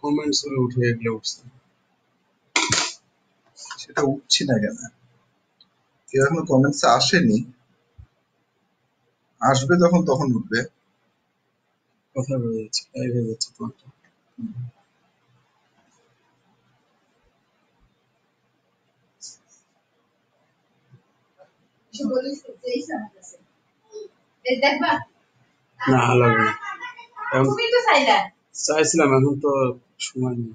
Comments গুলো উঠে এগুলো উঠছে, সেটা উঠছি না কেন? কেউ এখন কমেন্টসে আসেনি, আসবে তখন উঠবে। কথা বলে যাচ্ছে, লাইভ হয়ে যাচ্ছে তোমারটা। না লাগবে না, এখন চাইছিলাম, এখন তো সময় নেই।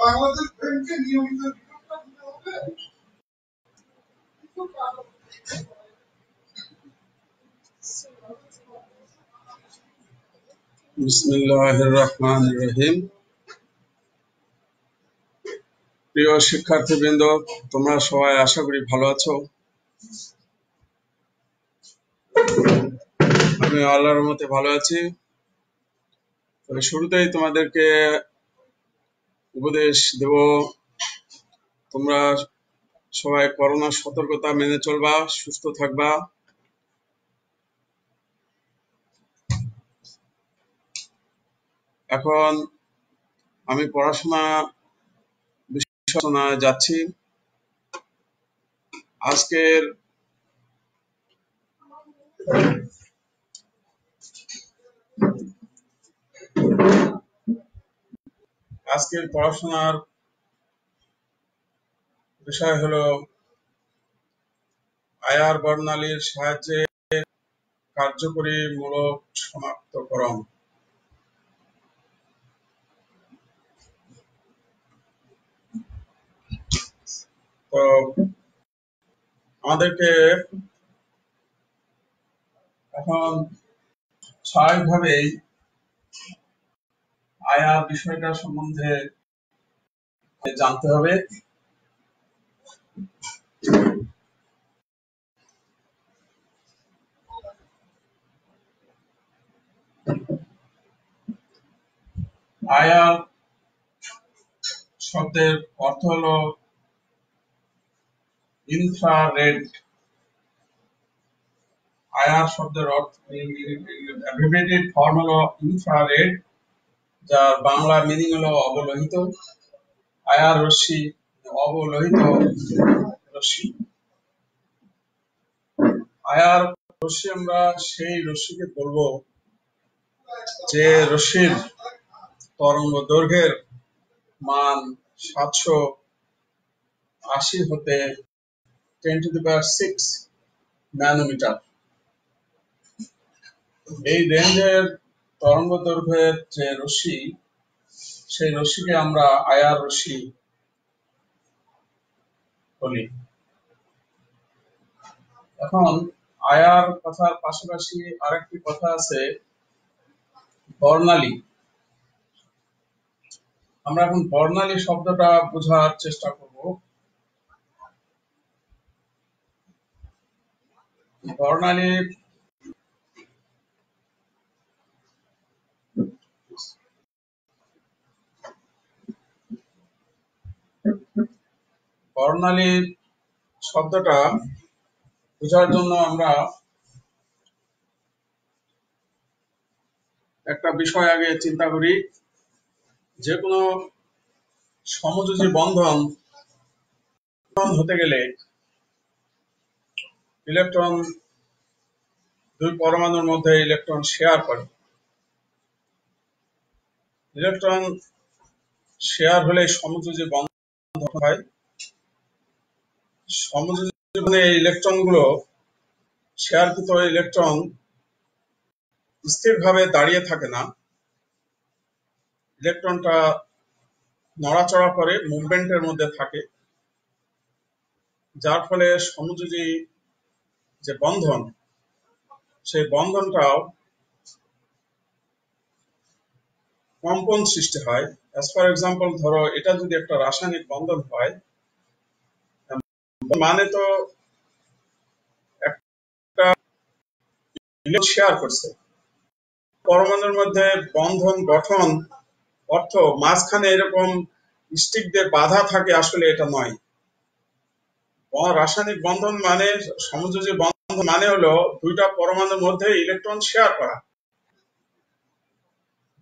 বাংলাদেশ ব্যাংকের নিয়মিত বিসমিল্লাহির রহমানির রহিম। প্রিয় শিক্ষার্থীবৃন্দ, তোমরা সবাই আশা করি ভালো আছো। আমি আল্লাহর রহমতে ভালো আছি। তবে শুরুতেই তোমাদেরকে উপদেশ দেব, তোমরা সবাই করোনা সতর্কতা মেনে চলবা, সুস্থ থাকবা। এখন আমি পড়াশোনা বিষয়ে যাচ্ছি। আজকের পড়াশোনার বিষয় হলো আয়ার বর্ণালীর সাহায্যে কার্যকরী মূলক শনাক্তকরণ। তো আমাদেরকে এখন স্বাভাবিকভাবেই আয়ার বিষয়টা সম্বন্ধে জানতে হবে। আয়ার শব্দের অর্থ হলো ইনফ্রারেড। আয়ার শব্দের অর্থ অ্যাব্রিভিয়েটেড ফর্ম হলো ইনফ্রারেড, যার বাংলা মিনিং হলো অবলোহিত। আয়ার রশ্মি, অবলোহিত রশ্মি। আয়ার রশ্মি আমরা সেই রশ্মিকে বলবো যে রশ্মির তরঙ্গ দৈর্ঘ্যের মান 780 হতে 10⁶ ন্যানোমিটার। এই রেঞ্জের তরঙ্গ দৈর্ঘ্যের যে রশ্মি, সেই রশ্মিকে আমরা আয়ার রশ্মি বলি। এখন আয়ার কথার পাশাপাশি আরেকটি কথা আছে বর্ণালী। আমরা এখন বর্ণালী শব্দটা বোঝার চেষ্টা করব। বর্ণালী বর্ণালী শব্দটা বোঝার জন্য আমরা একটা বিষয় আগে চিন্তা করি। যে কোনো সমযোজী বন্ধন হতে গেলে ইলেকট্রন দুই পরমাণুর মধ্যে ইলেকট্রন শেয়ার করে। ইলেকট্রন শেয়ার হলে সমযোজী বন্ধন হয়। সমযোজী ইলেকট্রনগুলো শেয়ারকৃত ইলেকট্রন স্থিরভাবে দাঁড়িয়ে থাকে না, ইলেকট্রনটা নড়াচড়া করে, মুভমেন্টের মধ্যে থাকে, যার ফলে সমযোজী যে বন্ধন, সেই বন্ধনটাও কম্পন সৃষ্টি হয়। অ্যাজ ফর এক্সাম্পল, ধরো এটা যদি একটা রাসায়নিক বন্ধন হয়, মানে তো একটা শেয়ার করছে। পরমাণুর মধ্যে বন্ধন গঠন অর্থ মাঝখানে এরকম স্টিক দিয়ে বাধা থাকে, আসলে এটা নয়। রাসায়নিক বন্ধন মানে, সমযোজী বন্ধন মানে হলো দুইটা পরমাণুর মধ্যে ইলেকট্রন শেয়ার করা।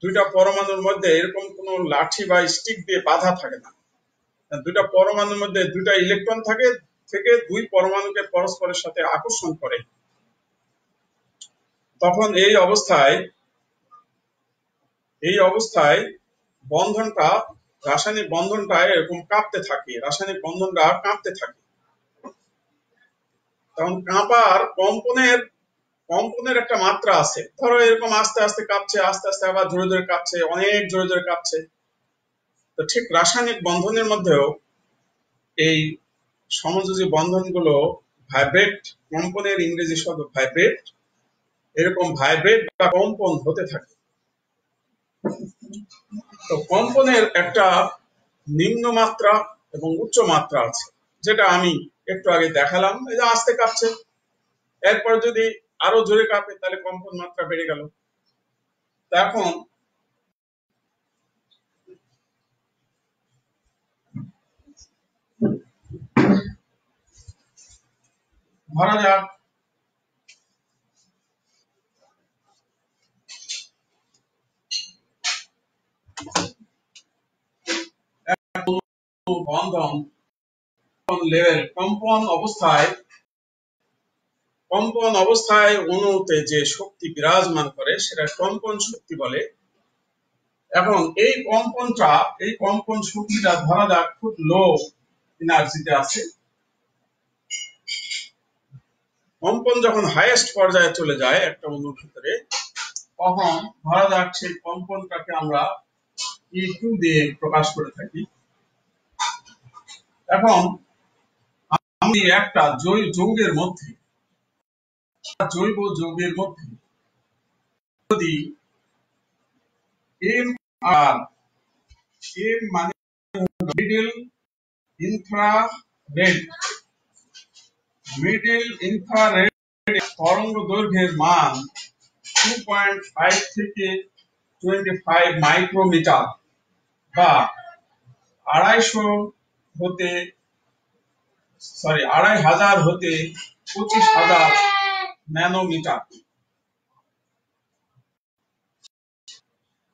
দুইটা পরমাণুর মধ্যে এরকম কোন লাঠি বা স্টিক দিয়ে বাধা থাকে না। দুইটা পরমাণুর মধ্যে দুইটা ইলেকট্রন থাকে, থেকে দুই পরমাণুকে পরস্পরের সাথে আকর্ষণ করে। তখন এই অবস্থায় বন্ধনটা, রাসায়নিক বন্ধনটা এরকম কাঁপতে থাকে, রাসায়নিক বন্ধনটা কাঁপতে থাকে। তখন কাঁপার কম্পনের একটা মাত্রা আছে। ধরো এরকম আস্তে আস্তে কাঁপছে, আস্তে আস্তে আবার জোরে জোরে কাঁপছে, অনেক জোরে জোরে কাঁপছে। তো ঠিক রাসায়নিক বন্ধনের মধ্যেও এই সমযোজী বন্ধনগুলো ভাইব্রেট, কম্পনের ইংরেজি শব্দ ভাইব্রেট, এরকম ভাইব্রেট বা কম্পন হতে থাকে। তো কম্পনের একটা নিম্ন মাত্রা এবং উচ্চ মাত্রা আছে, যেটা আমি একটু আগে দেখালাম। এই যে আস্তে কাঁপছে, এরপর যদি আরো জোরে কাঁপে তাহলে কম্পন মাত্রা বেড়ে গেল। এখন ধরা যাক বন্ধন লেভেল, কম্পন অবস্থায় অণুতে যে শক্তি বিরাজমান করে সেটা কম্পন শক্তি বলে। এখন এই কম্পন শক্তিটা ধরা যাক খুব লো এনার্জিতে আছে। কম্পন যখন হাইয়েস্ট পর্যায়ে চলে যায় একটা অণুর ভিতরে, তখন ধরা যাক সেই কম্পনটাকে আমরা E2 দিয়ে প্রকাশ করে থাকি। এখন আমি একটা জৈব যৌগের মধ্যে যদি এম আর এম মানে মিডল ইনফ্রারেড তরঙ্গ দৈর্ঘ্যের মান 2.5 থেকে 25 মাইক্রোমিটার বা 2,500 হতে 25,000 ন্যানোমিটার।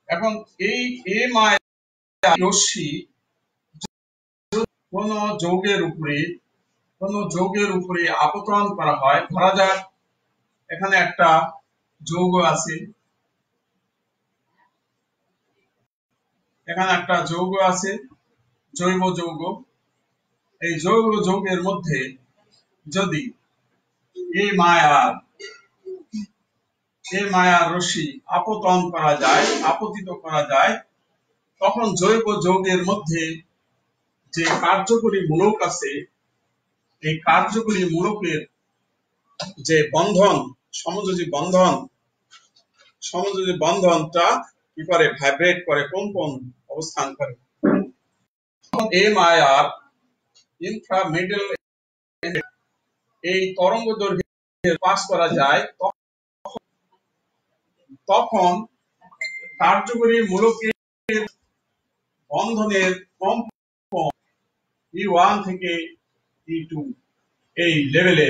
এখন এই এম আই রশ্মি কোন যৌগের উপরে আপতন করা হয়। ধরা যাক এখানে একটা যৌগ আছে, জৈব যৌগ। এই জৈব যৌগের মধ্যে যদি এম আই আর এই মায়ার রশ্মি আপতন করা যায়, আপতিত করা যায়, তখন জৈব যৌগের মধ্যে যে কার্যকরী মূলক আছে, এই কার্যকরী মূলকের যে বন্ধন, সমযোজী বন্ধনটা কি করে, ভাইব্রেট করে, কম্পন অবস্থান করে। এই মায়ার ইনফ্রামিডল এই তরঙ্গ দৈর্ঘ্য পাস করা যায়, তখন কার্যকরী মূলকের বন্ধনের কম্পন E1 থেকে E2 এই লেভেলে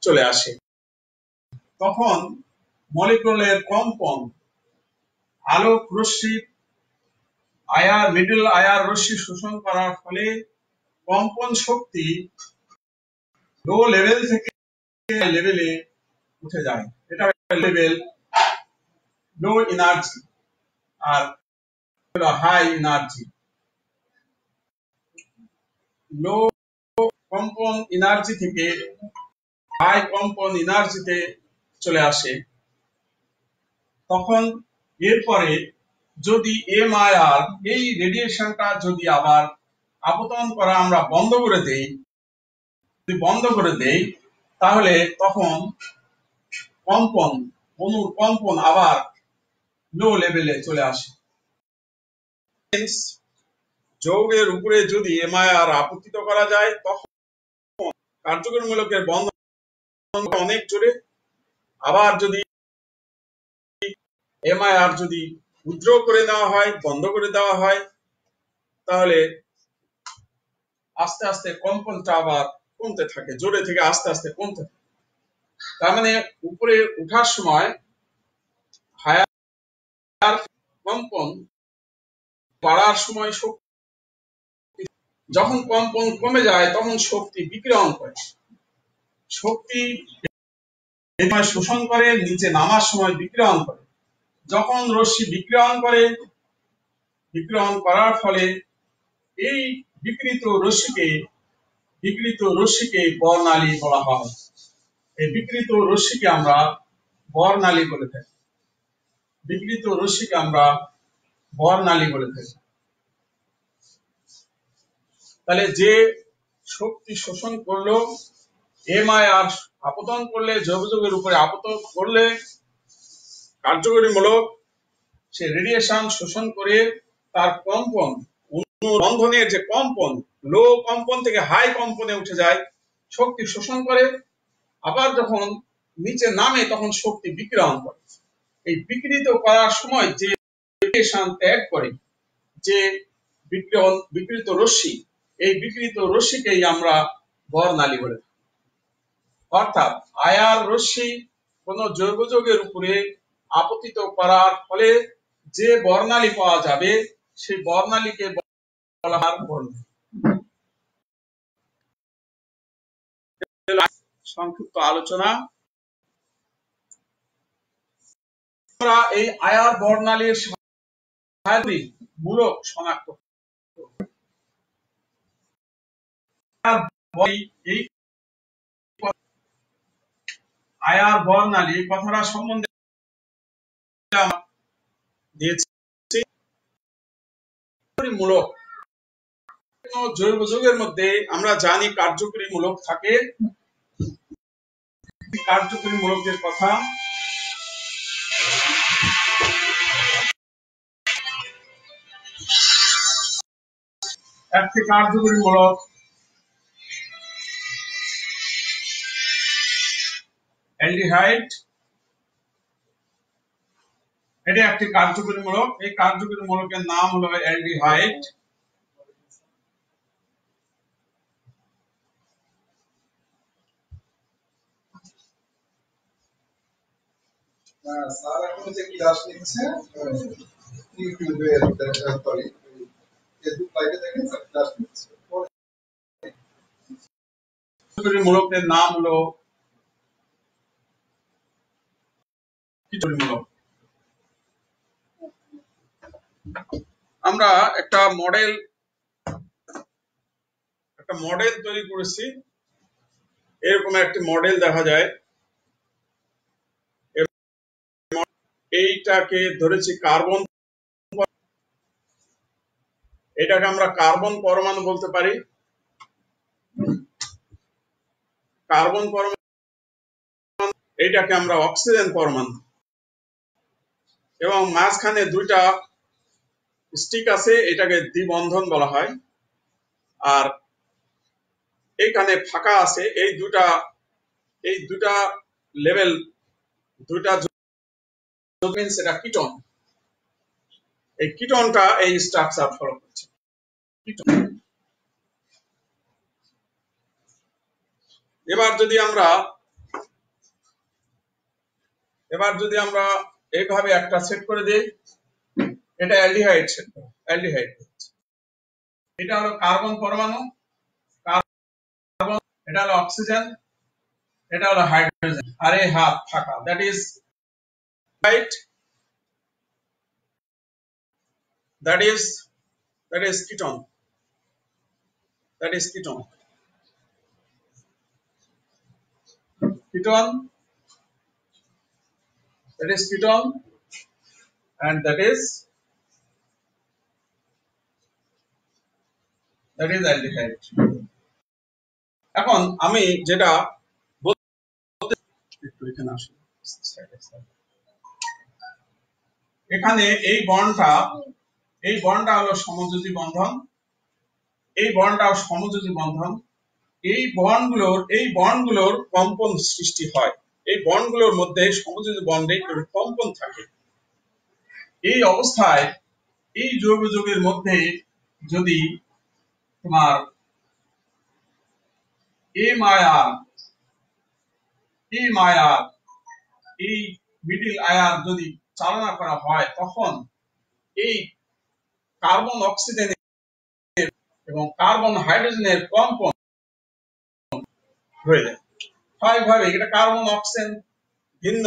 চলে আসে। তখন মলিকুলের কম্পন আলোক রশ্মি মিডল আয়ার রশ্মি শোষণ করার ফলে কম্পন শক্তি লো লেভেল থেকে লেভেলে উঠে যায়। এটা লেভেল লো এনার্জি আর হাই এনার্জি। লো কম্পন এনার্জি থেকে হাই কম্পন এনার্জিতে চলে আসে। তখন এরপরে যদি এমআইআর এই রেডিয়েশনটা যদি আবার আপতন করা আমরা বন্ধ করে দেই, তাহলে তখন অনুর কম্পন আবার লো লেভেলে চলে আসে। যৌগের উপরে যদি এমআইআর আপতিত করা যায়, তখন কার্যকরী মূলকের বন্ধন অনেক জোরে। আবার যদি এমআইআর যদি উইথড্র করে দেওয়া হয়, বন্ধ করে দেওয়া হয়, তাহলে আস্তে আস্তে কম্পনটা আবার কমতে থাকে, জোরে থেকে আস্তে আস্তে কমতে থাকে। তার মানে উপরে উঠার সময় হায়ার কম্পন বাড়ার সময় শক্তি, যখন কম্পন কমে যায় তখন শক্তি বিকিরণ করে, শক্তি শোষণ করে, নিচে নামার সময় বিকিরণ করে। যখন রশ্মি বিকিরণ করার ফলে এই বিকৃত রশ্মিকে বর্ণালী বলা হয়। এই বিকৃত রশ্মিকে আমরা বর্ণালী বলে থাকি। তাহলে যে শক্তি শোষণ করলো, এমআইআর আপতন করলে, জৈব যৌগের উপরে আপতন করলে, কার্যকরী মূলক সে রেডিয়েশন শোষণ করে তার কম্পন, বন্ধনের যে কম্পন, লো কম্পন থেকে হাই কম্পনে উঠে যায়, শক্তি শোষণ করে। আবার যখন নিচে নামে তখন শক্তি বিকিরণ করে। এই বিকৃত করার সময় যে রেডিয়েশন ত্যাগ করে, যে বিকৃত রশ্মি, এই বিকৃত রশ্মিকেই আমরা বর্ণালী বলে থাকি। অর্থাৎ আয়ার রশ্মি কোন জৈব যৌগের উপরে আপতিত করার ফলে যে বর্ণালী পাওয়া যাবে, সেই বর্ণালীকে বলা হয় বর্ণালী। সংক্ষিপ্ত আলোচনা, আমরা এই আয়ার বর্ণালীর সাহায্যে মূলক শনাক্ত এই আয়ার বর্ণালী কথাটা সম্বন্ধে দিয়েছি। মূলক জৈব যৌগের মধ্যে আমরা জানি কার্যকরী মূলক থাকে। কার্যকরী মূলকের কথা, একটি কার্যকরী মূলক অ্যালডিহাইড, এটি একটি কার্যকরী মূলক। এই কার্যকরী মূলকের নাম হলো অ্যালডিহাইড। স্যার এখন যে ক্লাস নিচ্ছে ইউটিউবে সরি ফেসবুক লাইভে দেখেন স্যার ক্লাস নিচ্ছে। কার্যকরী মূলকের নাম হলো মূলক। আমরা একটা মডেল তৈরি করেছি। এরকম একটি মডেল দেখা যায়। এইটাকে ধরেছি কার্বন, এটাকে আমরা কার্বন পরমাণু বলতে পারি। কার্বন পরমাণু, এইটাকে আমরা অক্সিজেন পরমাণু, এবং মাঝখানে দুইটা স্টিক আছে, এটাকে দ্বিবন্ধন বলা হয়। আর এইখানে ফাঁকা আছে, এই দুটা লেভেল, দুইটা এটা কিটোন। এই কিটোনটা এই স্ট্রাকচার ফলো করছে। এবার যদি আমরা এইভাবে একটা সেট করে দিই, এটা অ্যালডিহাইড সেট, অ্যালডিহাইড। এটা হলো কার্বন পরমাণু, কার্বন, এটা হলো অক্সিজেন, এটা হলো হাইড্রোজেন, আর এই হাত ফাঁকা, that is right, that is ketone, that is ketone that is ketone, and that is aldehyde. এখন আমি যেটা একটু এখানে আসি, এখানে এই বন্ডটা হলো সমযোজী বন্ধন, এই বন্ডটাও সমযোজী বন্ধন। এই বন্ডগুলোর কম্পন সৃষ্টি হয়, এই বন্ডগুলোর মধ্যে সমযোজী বন্ডে কম্পন থাকে। এই অবস্থায় এই যৌগ যৌগের মধ্যে যদি তোমার এম আয়ার, এই মিডিল আয়ার যদি চালনা করা হয়, তখন এই কার্বন অক্সিজেনের এবং কার্বন হাইড্রোজেনের কম্পন হয়ে যায়। স্বাভাবিকভাবে এটা কার্বন অক্সিজেন ভিন্ন,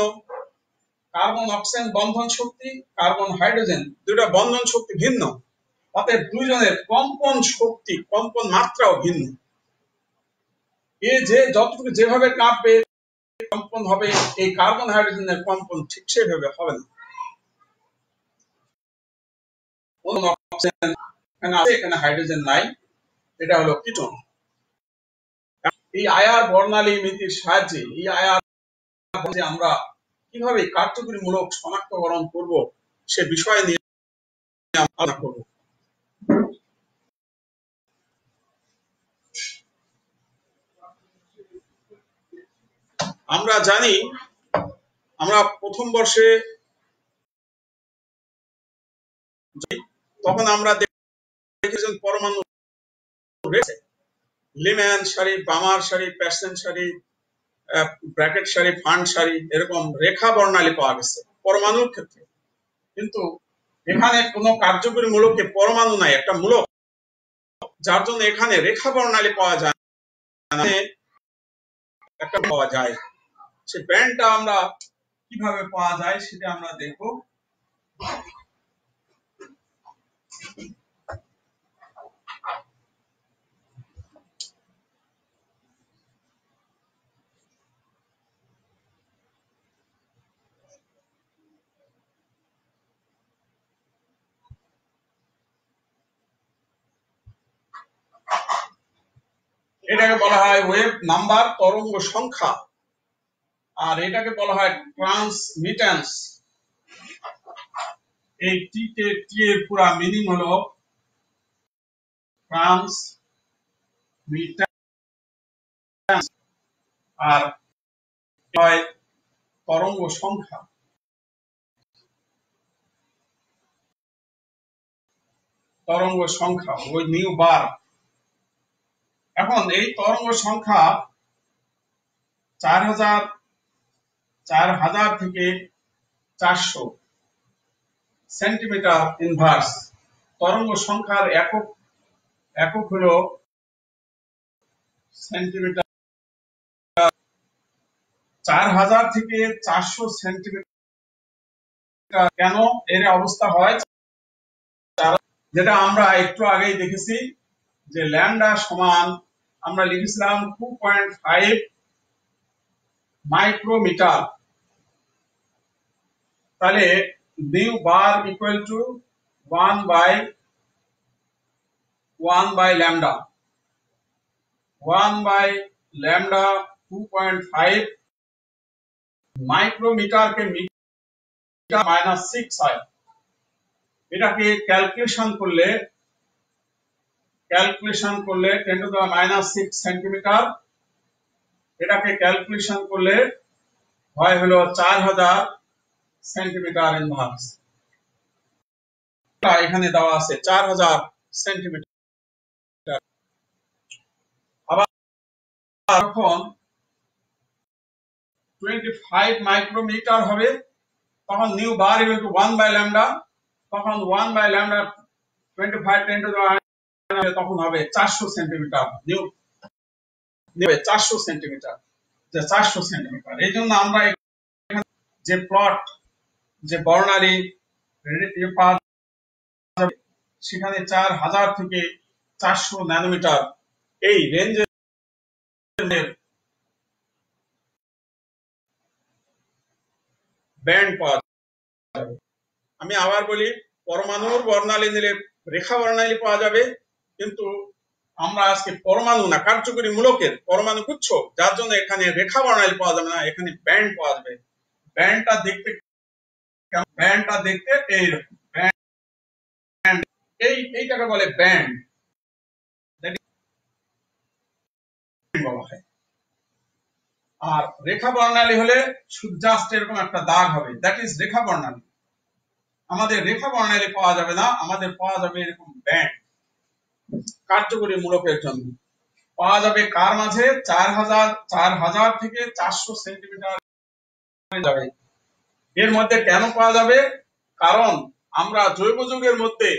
কার্বন অক্সিজেন বন্ধন শক্তি, কার্বন হাইড্রোজেন দুটা বন্ধন শক্তি ভিন্ন, অতএব দুইজনের কম্পন শক্তি, কম্পন মাত্রাও ভিন্ন। এ যে যতটুকু যেভাবে কাঁপবে কম্পন হবে, এই কার্বন হাইড্রোজেনের কম্পন ঠিক সেভাবে হবে না। অক্সিজেন এখানে আছে, এখানে হাইড্রোজেন নাই, এটা হলো কিটোন। এই আয়ার বর্ণালী নীতির সাহায্যে এই আয়ার আমরা কিভাবে কার্যকরীমূলক শনাক্তকরণ করব সে বিষয় নিয়ে আলোচনা করব। আমরা জানি, আমরা প্রথম বর্ষে তখন আমরা দেখেছেন পরমাণু লিম্যান সারি, বামার সারি, প্যাসেন সারি, ব্র্যাকেট সারি, ফান্ড সারি, এরকম রেখা বর্ণালী পাওয়া গেছে পরমাণুর ক্ষেত্রে। কিন্তু এখানে কোনো কার্যকরী মূলকে পরমাণু নাই, একটা মূলক, যার জন্য এখানে রেখা বর্ণালী পাওয়া যায় না, একটা পাওয়া যায়। সে ব্যান্ডটা আমরা কিভাবে পাওয়া যায় সেটা আমরা দেখব। এটাকে বলা হয় ওয়েভ নাম্বার, তরঙ্গ সংখ্যা, আর এটাকে বলা হয় ট্রান্সমিটেন্স। এই টি এর পুরো মিনিং হলো ট্রান্সমিটেন্স, আর হয় তরঙ্গ সংখ্যা। তরঙ্গ সংখ্যা ওই নিউ বার। এখন এই তরঙ্গ সংখ্যা 4000 থেকে 400 সেন্টিমিটার ইনভার্স। তরঙ্গ সংখ্যার একক হলো সেন্টিমিটার। 4000 থেকে 400 সেন্টিমিটার কেন এর অবস্থা হয়, যেটা আমরা একটু আগেই দেখেছি যে ল্যামডা সমান আমরা লিখেছিলাম 2.5 মাইক্রোমিটার। তাহলে nu bar equal to 1 by lambda 2.5 micrometre কে মিটার -6 হয়। এটাকে ক্যালকুলেশন করলে 10⁻⁻⁶ সেন্টিমিটার, এটাকে ক্যালকুলেশন করলে হয় হলো 4000 সেন্টিমিটার ইনভার্স। এখানে দেওয়া আছে 4000 সেন্টিমিটার। আবার যখন 25 মাইক্রোমিটার হবে তখন nu bar equal to 1 by lambda, তখন 1 বাই ল্যামডা 25 তখন হবে 400 সেন্টিমিটার। New 400 centimetre, 400 centimetre. এই জন্য আমরা যে প্লট যে বর্ণালী সেখানে 4000 থেকে 400 ন্যানোমিটার এই রেঞ্জের ব্যান্ড পাওয়া যাবে। আমি আবার বলি, পরমাণুর বর্ণালী নিলে রেখা বর্ণালী পাওয়া যাবে, কিন্তু আমরা আজকে পরমাণু না, কার্যকরী মূলকের পরমাণু গুচ্ছ, যার জন্য এখানে রেখা বর্ণালী পাওয়া যাবে না, এখানে ব্যান্ড পাওয়া যাবে। ব্যান্ডটা দেখতে এইরকম, এইটাকে বলে ব্যান্ড বলা হয়। আর রেখা বর্ণালী হলে জাস্ট এরকম একটা দাগ হবে, দ্যাট ইজ রেখা বর্ণালী। আমাদের রেখা বর্ণালী পাওয়া যাবে না, আমাদের পাওয়া যাবে এরকম ব্যান্ড। কার্যকরী মূলকের জন্য পাওয়া যাবে কার মাঝে? 4000 থেকে 400 সেন্টিমিটার যাবে। এর মধ্যে কেন পাওয়া যাবে? কারণ আমরা জৈব যৌগের মধ্যে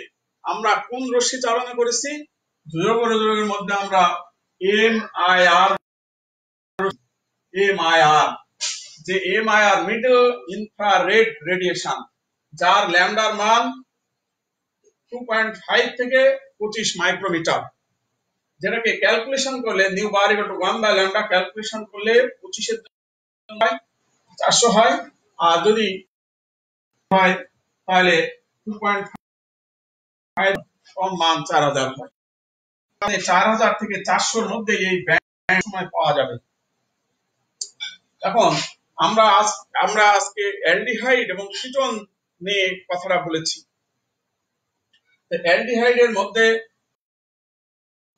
আমরা কোন রশ্মি চালনা করেছি? জৈব যৌগের মধ্যে আমরা MIR, যে MIR মিডল ইনফ্রারেড রেডিয়েশন, যার ল্যামডার মান 2.5 থেকে 25 মাইক্রোমিটার, যেটাকে ক্যালকুলেশন করলে nu bar equal to 1 by lambda calculation করলে 25 এর জন্য 400 হয়, আর যদি হয় তাহলে 2.5 কম মান 4000 হয়। মানে 4000 থেকে 400 এর মধ্যে এই ব্যান্ড সময় পাওয়া যাবে। এখন আমরা আজকে অ্যালডিহাইড এবং কিটোন নিয়ে কথাটা বলেছি। অ্যালডিহাইড এর মধ্যে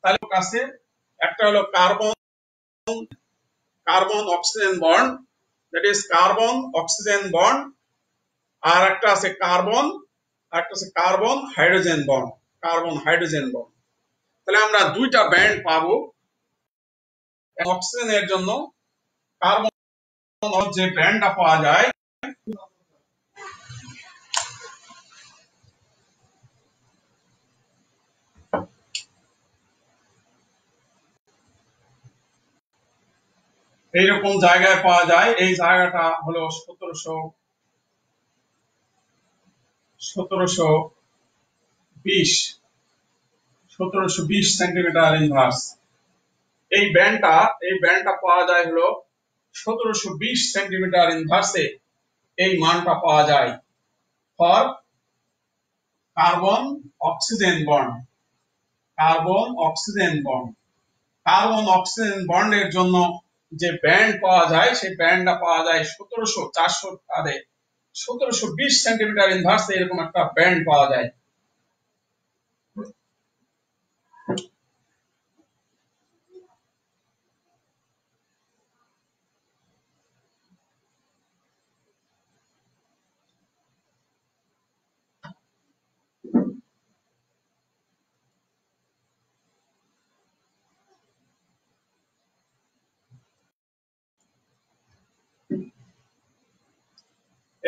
তাহলে আছে একটা হলো carbon oxygen bond, that is carbon oxygen bond, আর একটা আছে কার্বন হাইড্রোজেন বন্ড, তাহলে আমরা দুইটা ব্যান্ড পাবো। অক্সিজেনের জন্য কার্বন যে ব্যান্ডটা পাওয়া যায় এইরকম জায়গায় পাওয়া যায়। এই জায়গাটা হলো 1720 সেন্টিমিটার ইনভার্স। এই ব্যান্ডটা পাওয়া যায় হলো 1720 সেন্টিমিটার ইনভার্সে। এই মানটা পাওয়া যায় ফর কার্বন অক্সিজেন বন্ডের জন্য যে ব্যান্ড পাওয়া যায়, সেই ব্যান্ডটা পাওয়া যায় 1720 সেন্টিমিটার ইনভার্সে এরকম একটা ব্যান্ড পাওয়া যায়।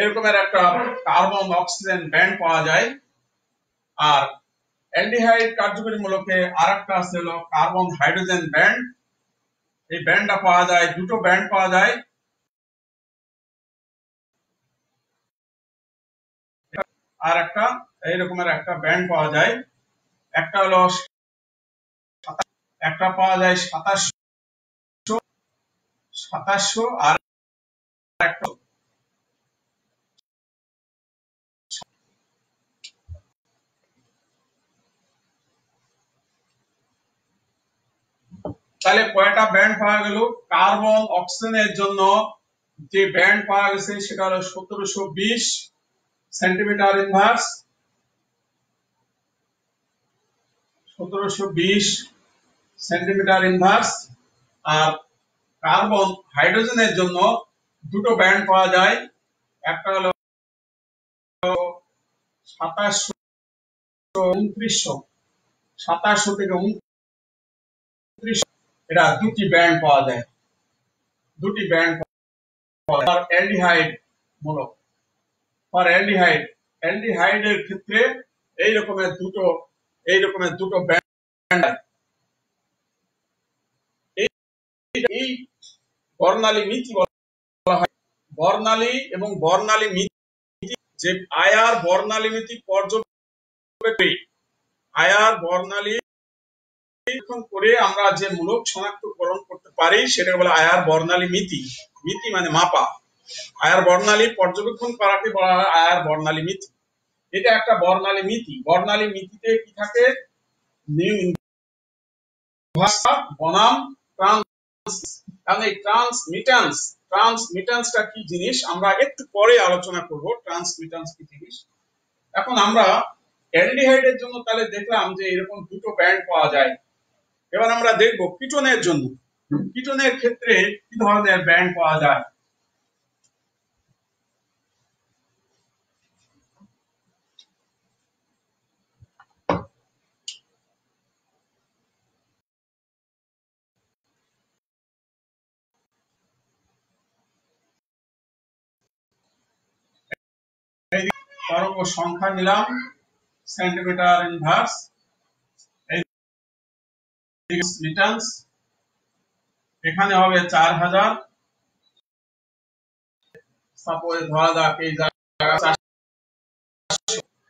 এরকমের একটা কার্বন অক্সিজেন ব্যান্ড পাওয়া যায়। আর অ্যালডিহাইড কার্যকরী মূলকে আরেকটা আছে হলো কার্বন হাইড্রোজেন ব্যান্ড। এই ব্যান্ডটা পাওয়া যায়, দুটো ব্যান্ড পাওয়া যায়। আর এইরকমের একটা ব্যান্ড পাওয়া যায়, একটা হলো একটা পাওয়া যায় 2700 আর একটা তাহলে কয়টা ব্যান্ড পাওয়া গেল? কার্বন অক্সিজেনের জন্য যে ব্যান্ড পাওয়া গেছে সেটা হলো 1720 সেন্টিমিটার ইনভার্স, 1720 সেন্টিমিটার ইনভার্স। আর কার্বন হাইড্রোজেনের জন্য দুটো ব্যান্ড পাওয়া যায়, একটা হলো 2700 2900, 2700 থেকে 2900, এটা দুটি ব্যান্ড পাওয়া যায়, দুটি ব্যান্ড পাওয়া যায়। অ্যালডিহাইড মূলক, ফর অ্যালডিহাইড, অ্যালডিহাইডের ক্ষেত্রে এই রকমের দুটো ব্যান্ড। এই বর্ণালী মিতি বলা হয়, বর্ণালী এবং বর্ণালী মিতি, যে আয়ার বর্ণালী মিতি পর্যবেক্ষণ, আয়ার বর্ণালী করে আমরা যে মূলক শনাক্তকরণ করতে পারি সেটাকে বলে আয়ার বর্ণালী মিতি। মিতি মানে মাপা। আয়ার বর্ণালী পর্যবেক্ষণ করাকে বলা হয় আয়ার বর্ণালী মিতি। এটা একটা বর্ণালী মিতি। বর্ণালী মিতিতে কি থাকে? বনাম ট্রান্সমিটান্সটা কি জিনিস আমরা একটু পরে আলোচনা করব, ট্রান্সমিটান্স কি জিনিস। এখন আমরা অ্যালডিহাইডের জন্য তাহলে দেখলাম যে এরকম দুটো ব্যান্ড পাওয়া যায়। এবার আমরা দেখব কিটোনের জন্য, কিটোনের ক্ষেত্রে কি ধরনের ব্যান্ড পাওয়া যায়। তরঙ্গ সংখ্যা নিলাম সেন্টিমিটার ইনভার্স, মিটান্স, এখানে হবে 4000, সাপোজ ধরা যাক এই জায়গা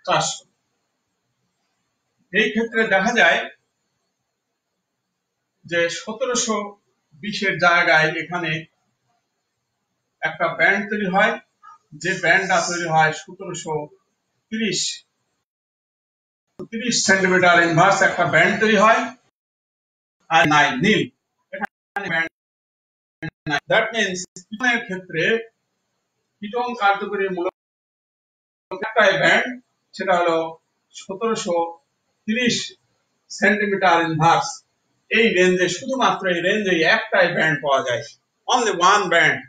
400। এই ক্ষেত্রে দেখা যায় যে 1720 জায়গায় এখানে একটা ব্যান্ড তৈরি হয়, যে ব্যান্ডটা তৈরি হয় 1730 সেন্টিমিটার ইনভার্স একটা ব্যান্ড তৈরি হয়, আর নাই নীল, এখানে ব্যান্ড নাই। দ্যাট মিন্স কিটোনের ক্ষেত্রে কিটোন কার্যকরী মূলক একটাই ব্যান্ড, সেটা হলো 1730 সেন্টিমিটার ইনভার্স। এই রেঞ্জে, শুধুমাত্র এই রেঞ্জে একটাই ব্যান্ড পাওয়া যায়, অনলি ওয়ান ব্যান্ড।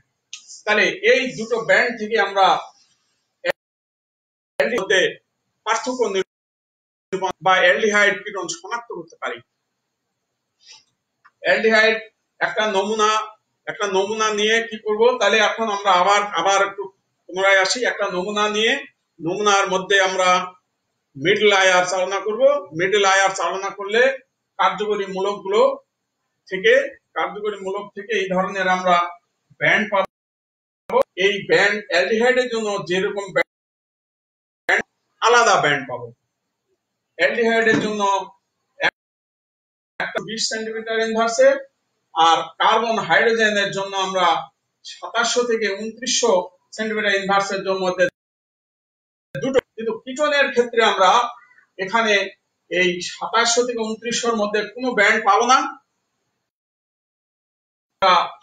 তাহলে এই দুটো ব্যান্ড থেকে আমরা পার্থক্য বা অ্যালডিহাইড কিটোন শনাক্ত করতে পারি। অ্যালডিহাইড একটা নমুনা নিয়ে কি করব, তাহলে এখন আমরা আবার একটু পুনরায় আসি। একটা নমুনা নিয়ে, নমুনার মধ্যে আমরা মিডল আয়ার চালনা করব। মিডল আয়ার চালনা করলে কার্যকরী মূলক থেকে এই ধরনের আমরা ব্যান্ড পাবো। এই ব্যান্ড অ্যালডিহাইডের জন্য যেরকম ব্যান্ড, আলাদা ব্যান্ড পাবো। অ্যালডিহাইডের জন্য 120 সেন্টিমিটার ইনভার্সে, আর কার্বন হাইড্রোজেনের জন্য আমরা 2700 থেকে 2900 সেন্টিমিটার ইনভার্সের জন্য দুটো। কিন্তু কিটোনের ক্ষেত্রে আমরা এখানে এই 2700 থেকে 2900 মধ্যে কোনো ব্যান্ড পাবো না,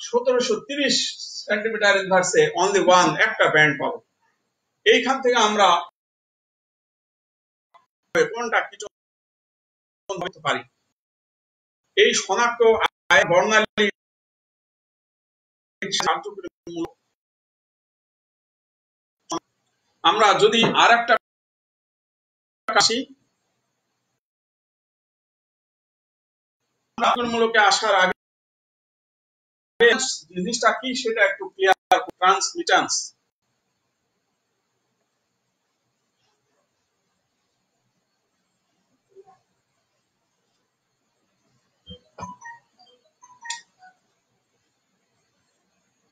1730 সেন্টিমিটার ইনভার্সে অনলি ওয়ান একটা ব্যান্ড পাবো। এইখান থেকে আমরা কোনটা কিটোন বলতে পারি। এই শনাক্ত বর্ণালী আমরা যদি আর একটা আসি, মূলকে আসার আগে জিনিসটা কি সেটা একটু ক্লিয়ার। ট্রান্সমিটান্স,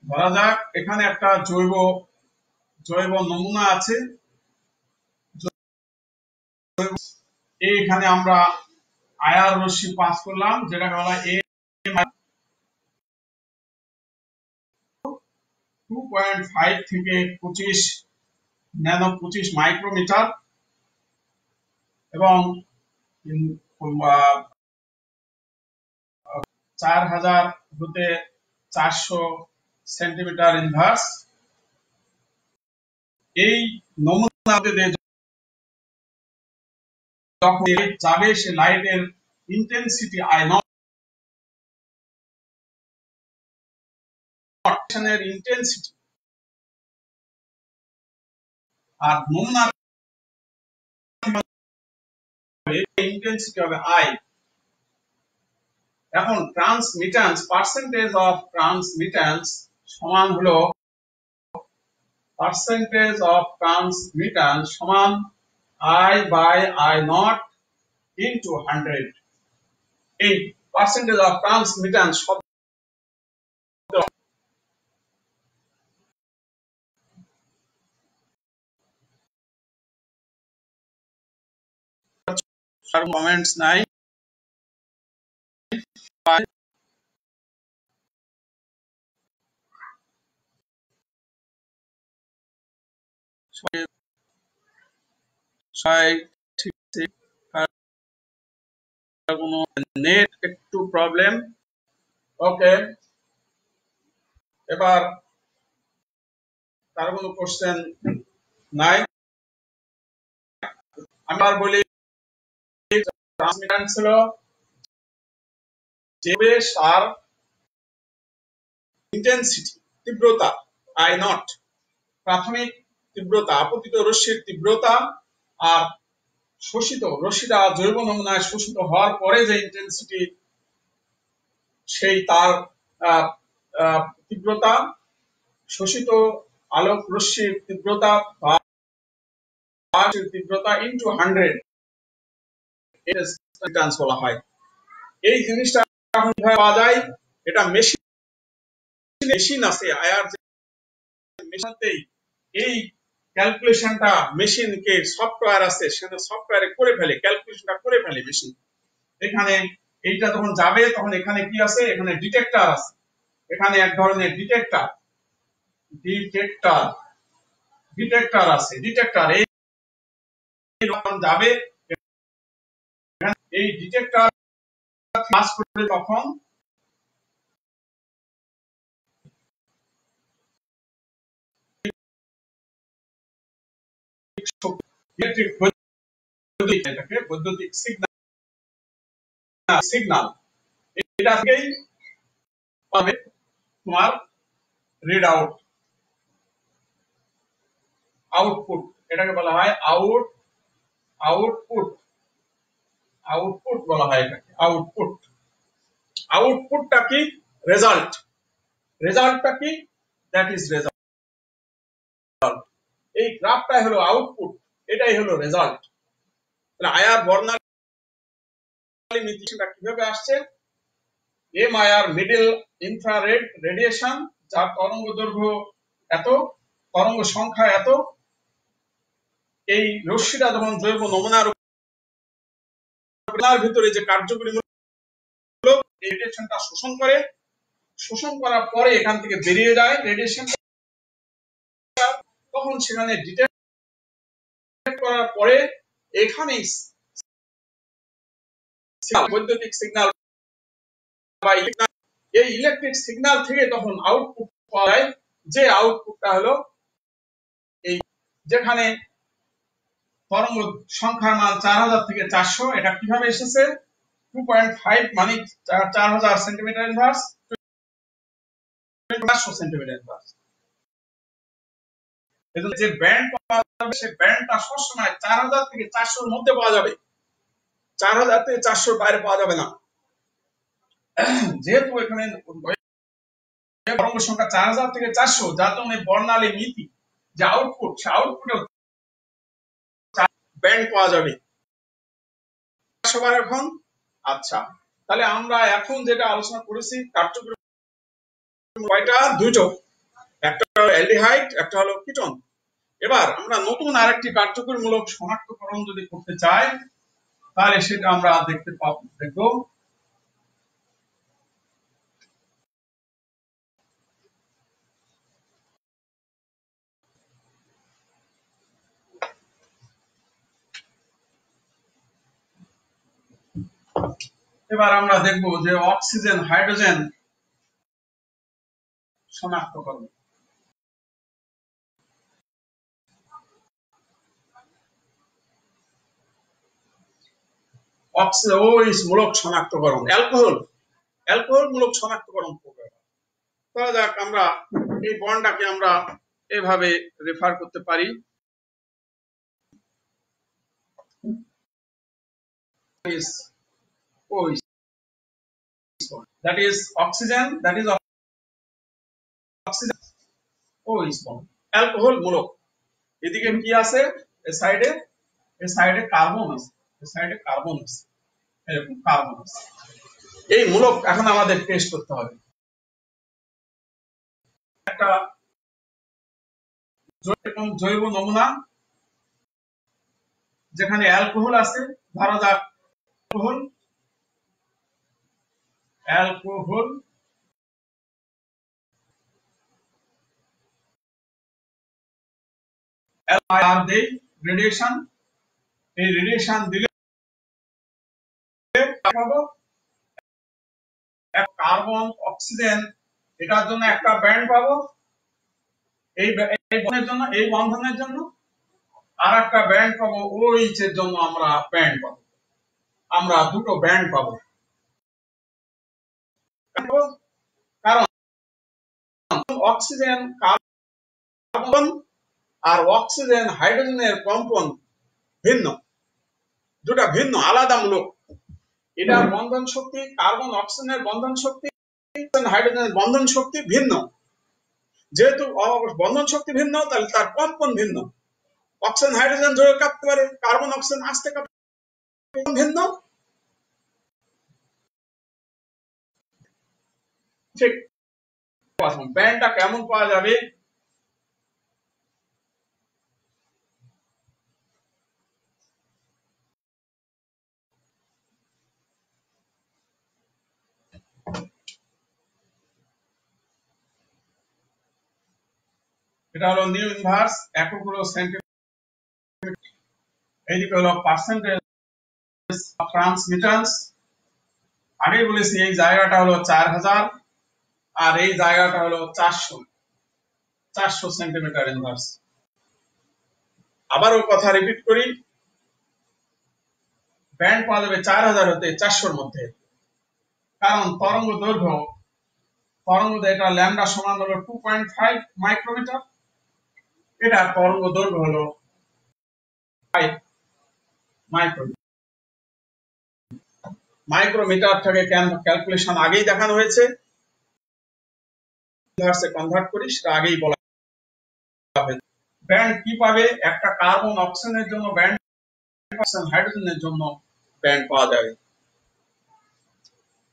ধরা যাক এখানে একটা জৈব নমুনা আছে। এখানে আমরা আয়ার রশ্মি পাস করলাম, যেটা বলা হয় 2.5 থেকে 25 মাইক্রোমিটার, এবং 4000 হতে 400 সেন্টিমিটার ইনভার্স। এই নমুনা যখন যাবে সে লাইটের ইন্টেন্সিটি আই নট এর ইন্টেন্সিটি আর নমুনার ইন্টেন্সিটি হবে আই। এখন ট্রান্সমিটেন্স পার্সেন্টেজ অফ ট্রান্সমিটেন্স সমান হলো পার্সেন্টেজ অফ ট্রান্সমিটেন্স সমান I by I naught into 100। এই পার্সেন্টেজ অফ ট্রান্সমিটেন্স শব্দ কমেন্টস নাই, কোনো নেট একটু প্রবলেম। ওকে, এবার তার কোনো কোশ্চেন নাই। আমি আর বলি ট্রান্সমিটেন্স হলো যে সার ইন্টেন্সিটি তীব্রতা আই নট প্রাথমিক তীব্রতা আপতিত রশ্মির তীব্রতা আর শোষিত রশ্মিটা জৈব নমুনায় শোষিত হওয়ার পরে যে ইন্টেন্সিটি সেই তার তীব্রতা শোষিত আলোক রশ্মির তীব্রতা বা তীব্রতা ইনটু 100 বলা হয়। এই জিনিসটা এখন কিভাবে পাওয়া যায়? এটা মেশিন আছে আয়ার মেশিনতেই এই ক্যালকুলেশনটা মেশিনকে সফটওয়্যার আছে সেটা সফটওয়্যারে করে ফেলে, ক্যালকুলেশনটা করে ফেলে মেশিন। এখানে এইটা যখন যাবে তখন এখানে কি আছে? এখানে ডিটেক্টর আছে, এখানে এক ধরনের ডিটেক্টর আছে। ডিটেক্টর এই যাবে, এই ডিটেক্টর ক্লাস করে তখন ইলেকট্রিক বৈদ্যুতিক সিগন্যাল এটা থেকেই পাবে তোমার রিড আউটপুট। এটাকে বলা হয় আউটপুট বলা হয় এটাকে আউটপুটটা কি? রেজাল্টটা কি? That is result. এই গ্রাফটাই হলো আউটপুট, এটাই হলো রেজাল্ট। তাহলে আয়ার বর্ণালী নীতিটা কিভাবে আসছে? এম আয়ার মিডল ইনফ্রারেড রেডিয়েশন, যার তরঙ্গ দৈর্ঘ্য এত, তরঙ্গ সংখ্যা এত, এই রশ্মিটা যখন জৈব নমুনার ভিতরে যে কার্যকরীমূলক রেডিয়েশনটা শোষণ করার পরে এখান থেকে বেরিয়ে যায় রেডিয়েশন, তখন সেখানে ডিটেক্ট করার পরে এখানে বৈদ্যুতিক সিগন্যাল বা এই ইলেকট্রিক সিগন্যাল থেকে তখন আউটপুট পাওয়া যায়, যে আউটপুটটা হলো এই যেখানে তরঙ্গ সংখ্যার মান 4000 থেকে 400। এটা কিভাবে এসেছে? 2.5 মানে 4000 সেন্টিমিটার ইনভার্স 400 সেন্টিমিটার ইনভার্স। এজন্য যে ব্যান্ড পাওয়া যাবে সে ব্যান্ডটা সবসময় 4000 থেকে 400 এর মধ্যে পাওয়া যাবে, 4000 থেকে 400 এর বাইরে পাওয়া যাবে না। যেহেতু এখানে তরঙ্গ সংখ্যা 4000 থেকে 400, যার জন্য বর্ণালী নীতি যে আউটপুট, সে আউটপুটে ব্যান্ড পাওয়া যাবে সবার। এখন আচ্ছা, তাহলে আমরা এখন যেটা আলোচনা করেছি কার্যকরী কয়টা? দুটো, একটা হলো অ্যালডিহাইড, একটা হলো কিটোন। এবার আমরা নতুন আরেকটি কার্যকরীমূলক শনাক্তকরণ যদি করতে চাই তাহলে সেটা আমরা দেখব। এবার আমরা দেখব যে অক্সিজেন হাইড্রোজেন শনাক্তকরণ। OH মূলক শনাক্তকরণ, অ্যালকোহল মূলক শনাক্তকরণ প্রক্রিয়া। ধরা যাক আমরা এই বন্ডটাকে আমরা এভাবে রেফার করতে পারি, is OH bond, that is oxygen, that is oxygen OH bond, alcohol মূলক। এদিকে কি আছে, এই সাইডে কার্বন আছে, এই সাইডে কার্বন আছে, এরকম কার্বন আছে। এই মূলক এখন আমাদের টেস্ট করতে হবে। একটা জৈব নমুনা যেখানে অ্যালকোহল আছে, ধরা যাক অ্যালকোহল আর দেই রেডিয়েশন, এই রেডিয়েশন দিলে পাবো কার্বন অক্সিজেন, এটার জন্য একটা ব্যান্ড পাবো, এই বন্ধনের জন্য আর একটা ব্যান্ড পাবো, OH এর জন্য আমরা ব্যান্ড পাবো, আমরা দুটো ব্যান্ড পাবো। কারণ অক্সিজেন কার্বন আর অক্সিজেন হাইড্রোজেনের কম্পন ভিন্ন, দুটা ভিন্ন আলাদা মূলক। এটার বন্ধন শক্তি, কার্বন অক্সিজেনের বন্ধন শক্তি, হাইড্রোজেনের বন্ধন শক্তি ভিন্ন। যেহেতু বন্ধন শক্তি ভিন্ন, তাহলে তার কম্পন ভিন্ন। অক্সিজেন হাইড্রোজেন জোরে কাঁপতে পারে, কার্বন অক্সিজেন আস্তে কাঁপতে ভিন্ন। ঠিক ব্যান্ডটা কেমন পাওয়া যাবে? এটা হলো নিউ ইনভার্স, একক হলো সেন্টিমিটার, এইদিকে হলো পার্সেন্টেজ অফ ট্রান্সমিটেন্স। আগেই বলেছি এই জায়গাটা হলো 4000 আর এই জায়গাটা হলো 400 সেন্টিমিটার ইনভার্স। আবারও কথা রিপিট করি, ব্যান্ড পাওয়া যাবে 4000 হতে 400 মধ্যে। কারণ তরঙ্গ দৈর্ঘ্য এটা ল্যামডা সমান হলো 2.5 মাইক্রোমিটার, এটা তরঙ্গ দৈর্ঘ্য হলো 5 মাইক্রোমিটার। মাইক্রোমিটার থেকে ক্যালকুলেশন আগেই দেখানো হয়েছে, ইনভার্সে কনভার্ট করি সেটা আগেই বলা হয়েছে। ব্যান্ড কি পাবে? একটা কার্বন অক্সিজেনের জন্য ব্যান্ড, অক্সিজেন হাইড্রোজেনের জন্য ব্যান্ড পাওয়া যাবে।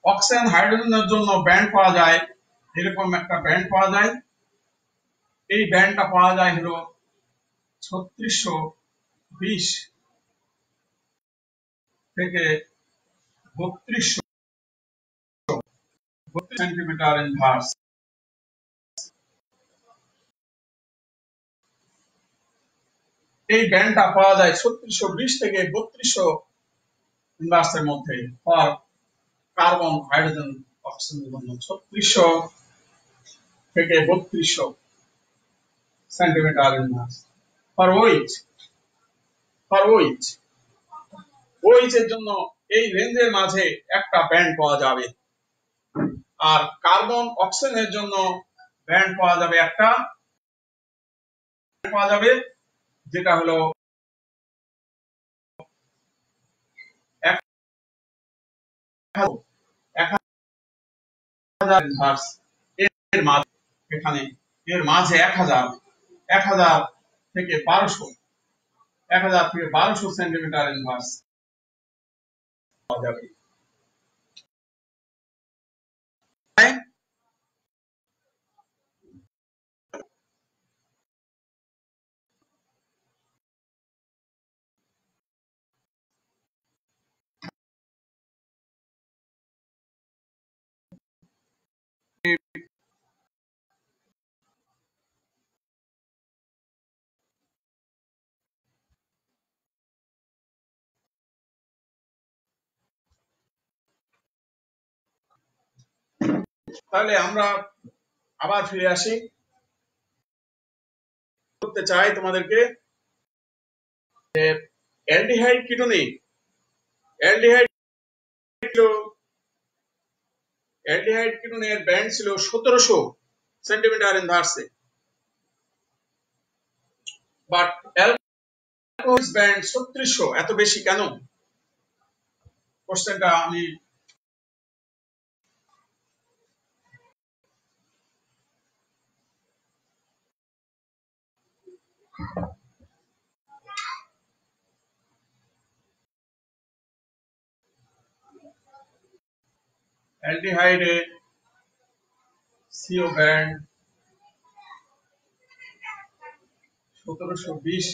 অক্সিজেন হাইড্রোজেনের জন্য ব্যান্ড পাওয়া যায়, এরকম একটা ব্যান্ড পাওয়া যায়। এই ব্যান্ডটা পাওয়া যায় হলো 3620 থেকে 3200 সেন্টিমিটার ইনভার্স। এই ব্যান্ডটা পাওয়া যায় 3620 থেকে 3200 ইনভার্সের মধ্যে ফর কার্বন হাইড্রোজেন অক্সিজেনের জন্য 3600 থেকে 3200 সেন্টিমিটার ইনভার্স। ফর OH এর জন্য এই রেঞ্জের মাঝে একটা ব্যান্ড পাওয়া যাবে, আর কার্বন অক্সিজেনের জন্য ব্যান্ড পাওয়া যাবে একটা, পাওয়া যাবে যেটা হলো 1000 ইনভার্স। এর মাঝে এখানে এর মাঝে 1000 থেকে 1200 সেন্টিমিটার ইনভার্স পাওয়া যাবে। তাহলে আমরা আবার ফিরে আসি, করতে চাই তোমাদেরকে যে অ্যালডিহাইড কিটোনে অ্যালডিহাইড অ্যালডিহাইড কিটোনের ব্যান্ড ছিল 1700 সেন্টিমিটার ইনভার্সে, বাট অ্যালকোহলিক ব্যান্ড 3600। এত বেশি কেন? কোশ্চেনটা আমি অ্যালডিহাইডে সিও ব্যান্ড 1720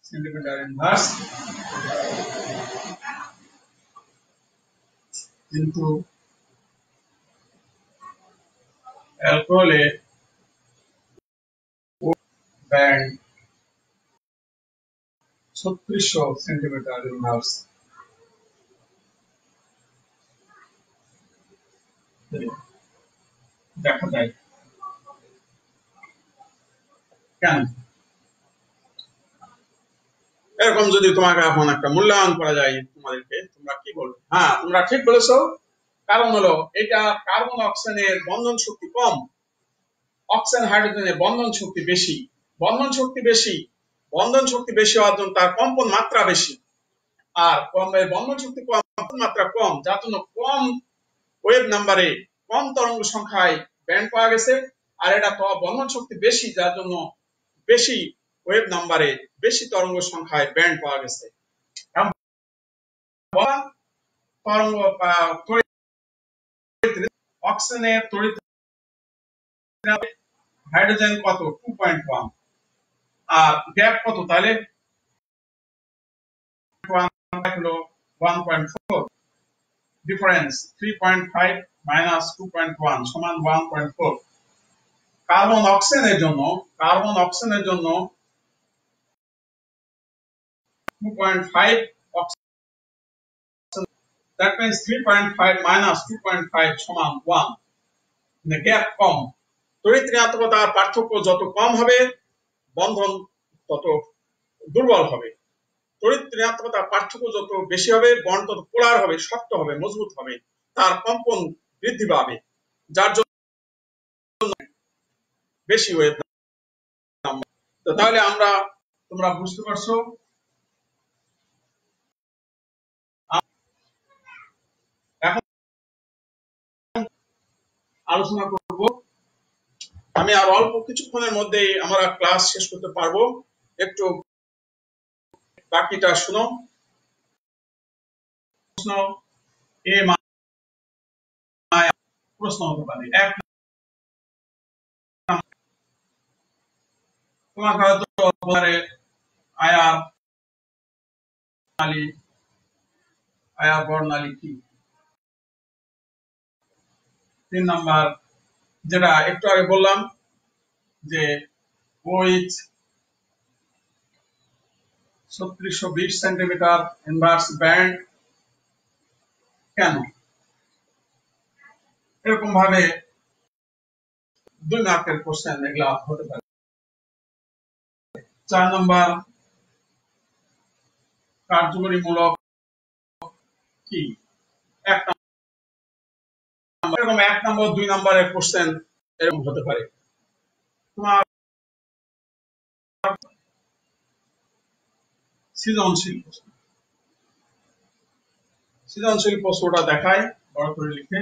সেন্টিমিটার ইনভার্স, কিন্তু অ্যালকোহলে ব্যান্ড 3600 সেন্টিমিটার ইনভার্স। দেখা যায় কেন? এরকম যদি তোমাকে এখন একটা মূল্যায়ন করা যায় তোমাদেরকে, তোমরা কি বলবে? হ্যাঁ, তোমরা ঠিক বলেছো। কারণ হলো এটা কার্বন অক্সিজেনের বন্ধন শক্তি কম, অক্সিজেন হাইড্রোজেনের বন্ধন শক্তি বেশি। বন্ধন শক্তি বেশি হওয়ার জন্য তার কম্পন মাত্রা বেশি, আর বন্ধন শক্তি কম, কম্পন মাত্রা কম, যার জন্য কম ওয়েভ নাম্বারে, কম তরঙ্গ সংখ্যায় ব্যান্ড পাওয়া গেছে। আর এটা তো বন্ধন শক্তি বেশি, যার জন্য বেশি ওয়েভ নাম্বারে, বেশি তরঙ্গ সংখ্যায় ব্যান্ড পাওয়া গেছে। তরঙ্গ অক্সিজেনের তড়িৎ হাইড্রোজেন কত? 2.1, আর গ্যাপ কত? তাহলে হলো 1.4, ডিফারেন্স 3.5 মাইনাস 2.1 সমান 1.4। কার্বন অক্সিজেনের জন্য 2.5 oxygen, that means 3.5 minus 2.5 সমান 1, মানে গ্যাপ কম। তড়িৎ ঋণাত্মকতার পার্থক্য যত কম হবে বন্ধন তত দুর্বল হবে, তড়িৎ ঋণাত্মকতার পার্থক্য যত বেশি হবে বন্ড তত পোলার হবে, শক্ত হবে, মজবুত হবে, তার কম্পন বৃদ্ধি পাবে, যার জন্য বেশি ওয়েভ নাম্বার। তো তাহলে তোমরা বুঝতে পারছো। এখন আলোচনা করব, আমি আর অল্প কিছুক্ষণের মধ্যেই আমরা ক্লাস শেষ করতে পারবো, একটু বাকিটা শুনো। প্রশ্ন এ প্রশ্ন হতে পারে, এক তোমাকে হয়তো আয়া বর্ণালী কি। 3 নাম্বার যেটা একটু আগে বললাম যে উইথ 3620 সেন্টিমিটার ইনভার্স ব্যান্ড কেন? এরকম ভাবে 2 মার্কের কোশ্চেন এগুলা হতে পারে। 4 নম্বর কার্যকরীমূলক কি? 1 নম্বর, এরকম 1 নম্বর 2 নম্বরের কোশ্চেন এরকম হতে পারে। তোমার সৃজনশীল প্রশ্নটা দেখায় বড় করে লিখে।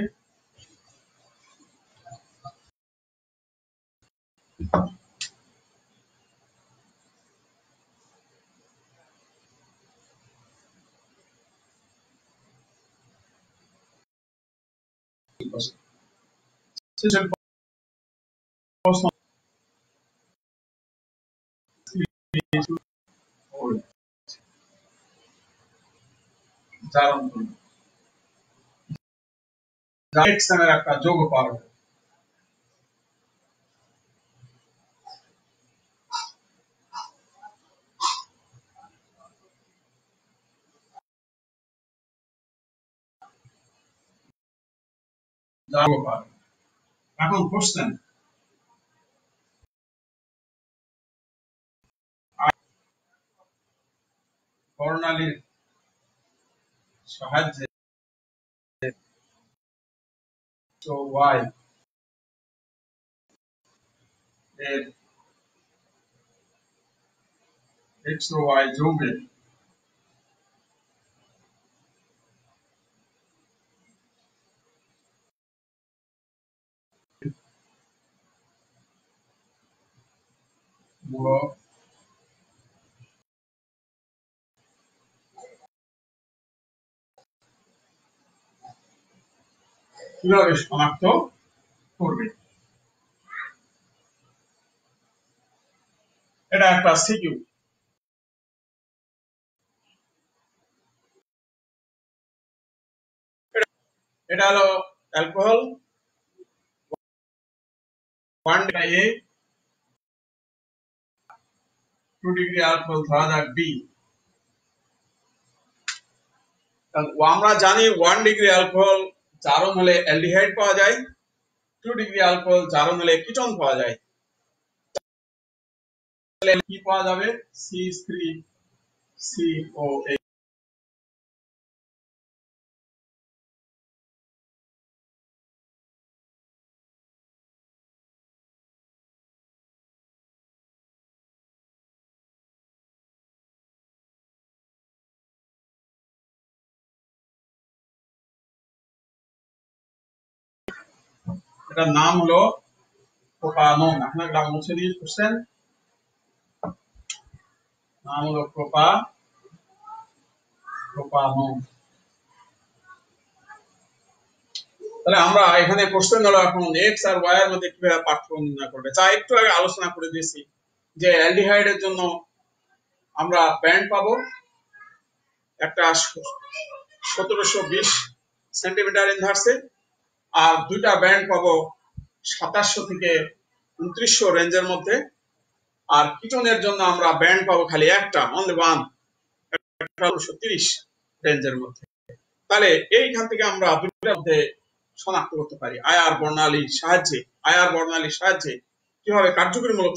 প্রশ্ন একটা যোগ পাওয়া যায়। যোগ পাওয়া এখন কোশ্চেন, বর্ণালীর সাহায্যে y এর x ও y যোগের মূলক কিভাবে শনাক্ত করবে। এটা একটা সিকিউ। এটা হলো অ্যালকোহল 1 A 2 ডিগ্রি অ্যালকোহল ধরা যাক B। আমরা জানি 1 ডিগ্রি অ্যালকোহল জারণ হলে অ্যালডিহাইড পাওয়া যায়, 2 ডিগ্রি অ্যালকোহল জারণ হলে কিটোন পাওয়া যায়। তাহলে কি পাওয়া যাবে? C3COH। এটার নাম হলো প্রোপানন। এখন একটা মুছে দিয়ে কোশ্চেন, নাম হলো প্রোপানন। তাহলে আমরা এখানে কোশ্চেন হলো এখন এক্স আর ওয়াই এর মধ্যে কিভাবে পার্থক্য নির্ণয় করবে। যা একটু আগে আলোচনা করে দিয়েছি যে অ্যালডিহাইডের জন্য আমরা ব্যান্ড পাবো একটা 1720 সেন্টিমিটার ইনভার্সে, আর দুইটা ব্যান্ড পাবো 2700 থেকে 2900 রেঞ্জের মধ্যে। আর কিটোনের জন্য আমরা ব্যান্ড পাবো খালি একটা, অনলি ওয়ান, 1830 রেঞ্জের মধ্যে। তাহলে এইখান থেকে আমরা দুইটার মধ্যে শনাক্ত করতে পারি আয়ার বর্ণালীর সাহায্যে কিভাবে কার্যকরীমূলক